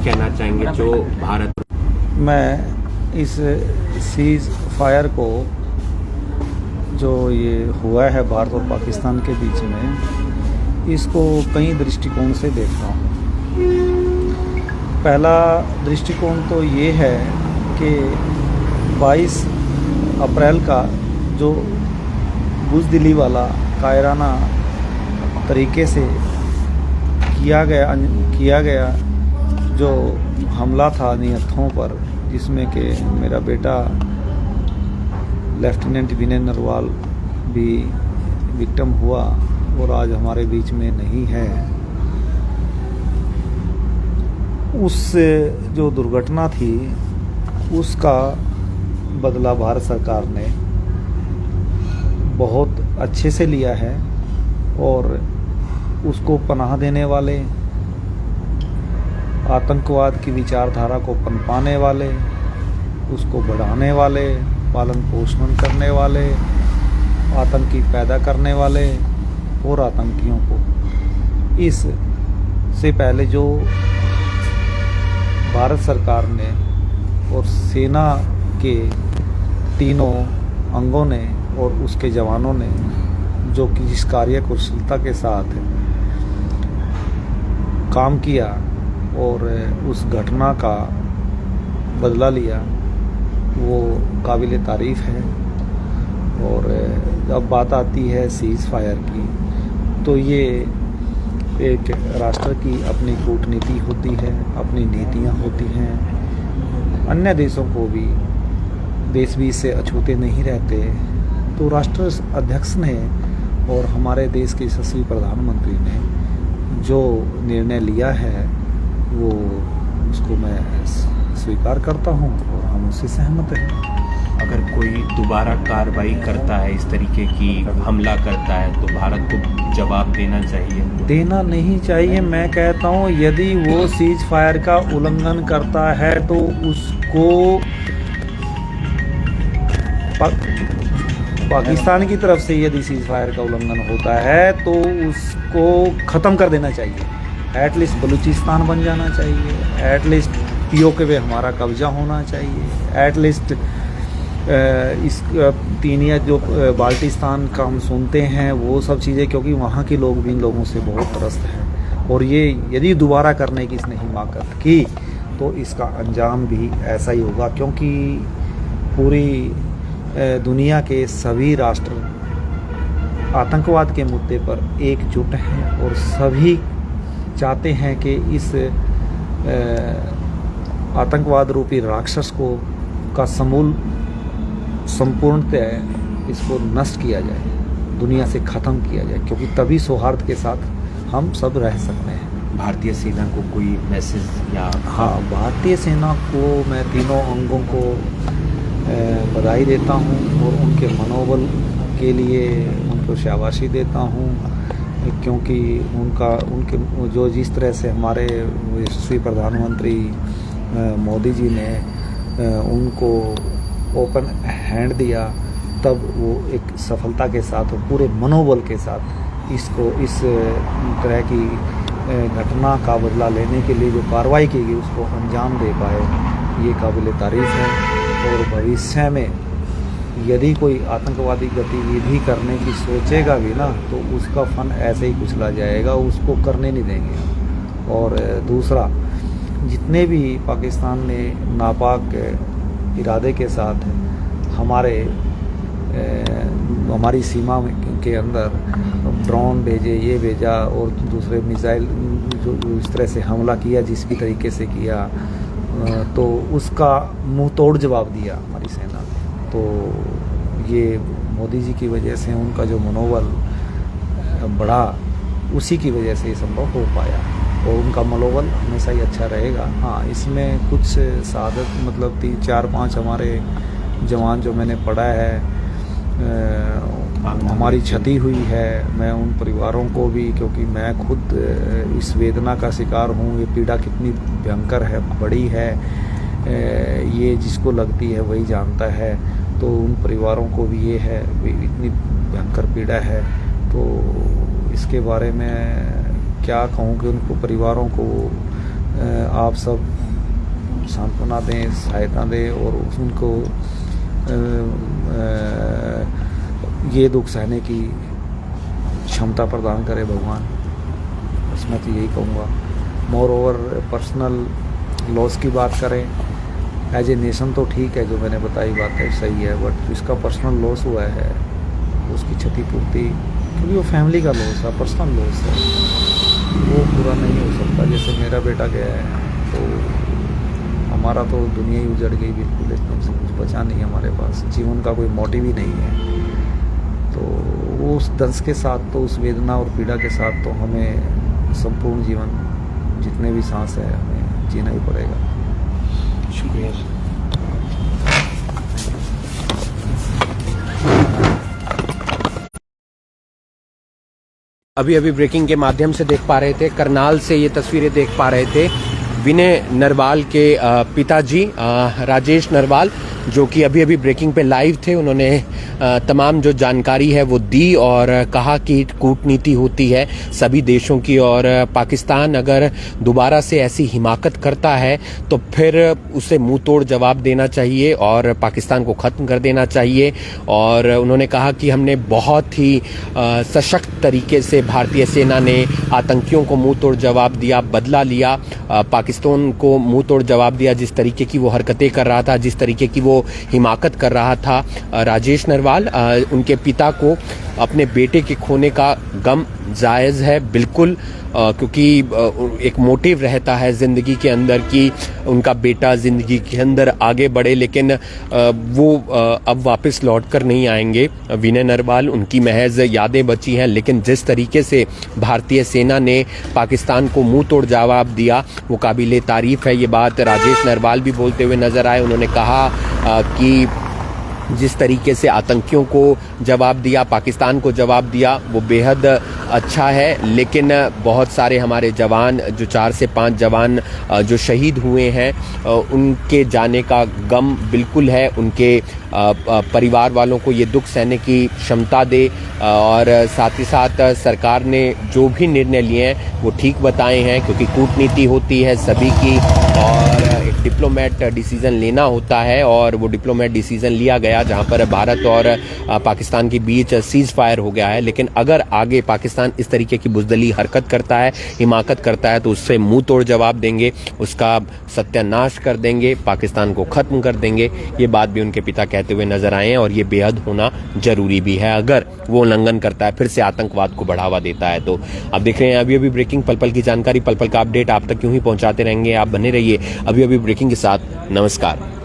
कहना चाहेंगे जो भारत? मैं इस सीज फायर को जो ये हुआ है भारत और पाकिस्तान के बीच में, इसको कई दृष्टिकोण से देखता हूँ। पहला दृष्टिकोण तो ये है कि 22 अप्रैल का जो बुज़दिली वाला कायराना तरीके से किया गया जो हमला था निहत्थों पर, जिसमें कि मेरा बेटा लेफ्टिनेंट विनय नरवाल भी विक्टिम हुआ और आज हमारे बीच में नहीं है। उस जो दुर्घटना थी उसका बदला भारत सरकार ने बहुत अच्छे से लिया है और उसको पनाह देने वाले, आतंकवाद की विचारधारा को पनपाने वाले, उसको बढ़ाने वाले, पालन पोषण करने वाले, आतंकी पैदा करने वाले और आतंकियों को, इस से पहले जो भारत सरकार ने और सेना के तीनों अंगों ने और उसके जवानों ने जो कि जिस कार्यकुशलता के साथ काम किया और उस घटना का बदला लिया, वो काबिल तारीफ़ है। और जब बात आती है सीज़ फायर की, तो ये एक राष्ट्र की अपनी कूटनीति होती है, अपनी नीतियाँ होती हैं। अन्य देशों को भी देश भी इससे अछूते नहीं रहते। तो राष्ट्र अध्यक्ष ने और हमारे देश के यशस्वी प्रधानमंत्री ने जो निर्णय लिया है वो उसको मैं स्वीकार करता हूँ और हम उससे सहमत हैं। अगर कोई दोबारा कार्रवाई करता है, इस तरीके की हमला करता है, तो भारत को जवाब देना चाहिए? देना नहीं चाहिए। मैं कहता हूँ यदि वो सीज फायर का उल्लंघन करता है तो उसको पाकिस्तान की तरफ से यदि सीज फायर का उल्लंघन होता है तो उसको ख़त्म कर देना चाहिए। एटलीस्ट बलूचिस्तान बन जाना चाहिए, एटलीस्ट पीओके पे हमारा कब्जा होना चाहिए, एटलीस्ट इस तीनिया जो बाल्टिस्तान का हम सुनते हैं वो सब चीज़ें, क्योंकि वहाँ के लोग भी इन लोगों से बहुत त्रस्त हैं। और ये यदि दोबारा करने की इसने हिमाकत की तो इसका अंजाम भी ऐसा ही होगा, क्योंकि पूरी दुनिया के सभी राष्ट्र आतंकवाद के मुद्दे पर एकजुट हैं और सभी चाहते हैं कि इस आतंकवाद रूपी राक्षस को का संपूर्णतः इसको नष्ट किया जाए, दुनिया से ख़त्म किया जाए, क्योंकि तभी सौहार्द के साथ हम सब रह सकते हैं। भारतीय सेना को कोई मैसेज या? हाँ, भारतीय सेना को मैं तीनों अंगों को बधाई देता हूँ और उनके मनोबल के लिए उनको शाबाशी देता हूँ, क्योंकि उनके जो जिस तरह से हमारे यशस्वी प्रधानमंत्री मोदी जी ने उनको ओपन हैंड दिया, तब वो एक सफलता के साथ और पूरे मनोबल के साथ इसको इस तरह की घटना का बदला लेने के लिए जो कार्रवाई की गई उसको अंजाम दे पाए, ये काबिल तारीफ़ है। और भविष्य में यदि कोई आतंकवादी गतिविधि करने की सोचेगा भी ना, तो उसका फन ऐसे ही कुचला जाएगा, उसको करने नहीं देंगे। और दूसरा, जितने भी पाकिस्तान ने नापाक इरादे के साथ हमारी सीमा के अंदर ड्रोन भेजे, ये भेजा और दूसरे मिसाइल जो इस तरह से हमला किया, जिस भी तरीके से किया, तो उसका मुंह तोड़ जवाब दिया हमारी सेना ने। तो ये मोदी जी की वजह से उनका जो मनोबल बढ़ा, उसी की वजह से ये संभव हो पाया और उनका मनोबल हमेशा ही अच्छा रहेगा। हाँ, इसमें कुछ सादत मतलब 3-4-5 हमारे जवान जो मैंने पढ़ा है, हमारी क्षति हुई है। मैं उन परिवारों को भी, क्योंकि मैं खुद इस वेदना का शिकार हूँ, ये पीड़ा कितनी भयंकर है, बड़ी है, ये जिसको लगती है वही जानता है। तो उन परिवारों को भी ये है, इतनी भयंकर पीड़ा है, तो इसके बारे में क्या कहूँ कि उनको परिवारों को आप सब सांत्वना दें, सहायता दें और उनको ये दुख सहने की क्षमता प्रदान करे भगवान। बस मैं तो यही कहूँगा। मोर ओवर पर्सनल लॉस की बात करें, एज ए नेशन तो ठीक है, जो मैंने बताई बात है सही है, बट जिसका पर्सनल लॉस हुआ है उसकी क्षतिपूर्ति, क्योंकि वो फैमिली का लॉस है, पर्सनल लॉस है, वो पूरा नहीं हो सकता। जैसे मेरा बेटा गया है तो हमारा तो दुनिया ही उजड़ गई बिल्कुल, एकदम से कुछ बचा नहीं हमारे पास, जीवन का कोई मोटिव ही नहीं है। तो उस दर्द के साथ, तो उस वेदना और पीड़ा के साथ तो हमें संपूर्ण जीवन, जितने भी सांस है, हमें जीना ही पड़ेगा। शुक्रिया। अभी अभी ब्रेकिंग के माध्यम से देख पा रहे थे, करनाल से ये तस्वीरें देख पा रहे थे विनय नरवाल के पिताजी राजेश नरवाल, जो कि अभी अभी ब्रेकिंग पे लाइव थे। उन्होंने तमाम जो जानकारी है वो दी और कहा कि कूटनीति होती है सभी देशों की, और पाकिस्तान अगर दोबारा से ऐसी हिमाकत करता है तो फिर उसे मुंह तोड़ जवाब देना चाहिए और पाकिस्तान को ख़त्म कर देना चाहिए। और उन्होंने कहा कि हमने बहुत ही सशक्त तरीके से, भारतीय सेना ने आतंकियों को मुंह तोड़ जवाब दिया, बदला लिया, पाकिस्तान को मुंह तोड़ जवाब दिया। जिस तरीके की वो हरकतें कर रहा था, जिस तरीके की वो हिमाकत कर रहा था राजेश नरवाल, उनके पिता को अपने बेटे के खोने का गम जायज़ है बिल्कुल, क्योंकि एक मोटिव रहता है ज़िंदगी के अंदर कि उनका बेटा ज़िंदगी के अंदर आगे बढ़े, लेकिन वो अब वापस लौट कर नहीं आएंगे। विनय नरवाल, उनकी महज यादें बची हैं, लेकिन जिस तरीके से भारतीय सेना ने पाकिस्तान को मुंह तोड़ जवाब दिया वो काबिले तारीफ़ है। ये बात राजेश नरवाल भी बोलते हुए नज़र आए। उन्होंने कहा कि जिस तरीके से आतंकियों को जवाब दिया, पाकिस्तान को जवाब दिया, वो बेहद अच्छा है, लेकिन बहुत सारे हमारे जवान, जो 4 से 5 जवान जो शहीद हुए हैं, उनके जाने का गम बिल्कुल है। उनके परिवार वालों को ये दुख सहने की क्षमता दे, और साथ ही साथ सरकार ने जो भी निर्णय लिए हैं वो ठीक बताए हैं, क्योंकि कूटनीति होती है सभी की और एक डिप्लोमेट डिसीजन लेना होता है, और वो डिप्लोमेट डिसीजन लिया गया जहां पर भारत और पाकिस्तान के बीच सीज फायर हो गया है। लेकिन अगर आगे पाकिस्तान इस तरीके की बुज़दिली हरकत करता है, हिमाकत करता है, तो उससे मुंह तोड़ जवाब देंगे, उसका सत्यानाश कर देंगे, पाकिस्तान को ख़त्म कर देंगे। ये बात भी उनके पिता कहते हुए नजर आए हैं, और ये बेहद होना जरूरी भी है। अगर वो उल्लंघन करता है, फिर से आतंकवाद को बढ़ावा देता है। तो आप देख रहे हैं अभी अभी ब्रेकिंग, पल पल की जानकारी, पल पल का अपडेट आप तक यूं ही पहुंचाते रहेंगे। आप बने रहिए अभी अभी ब्रेकिंग के साथ। नमस्कार।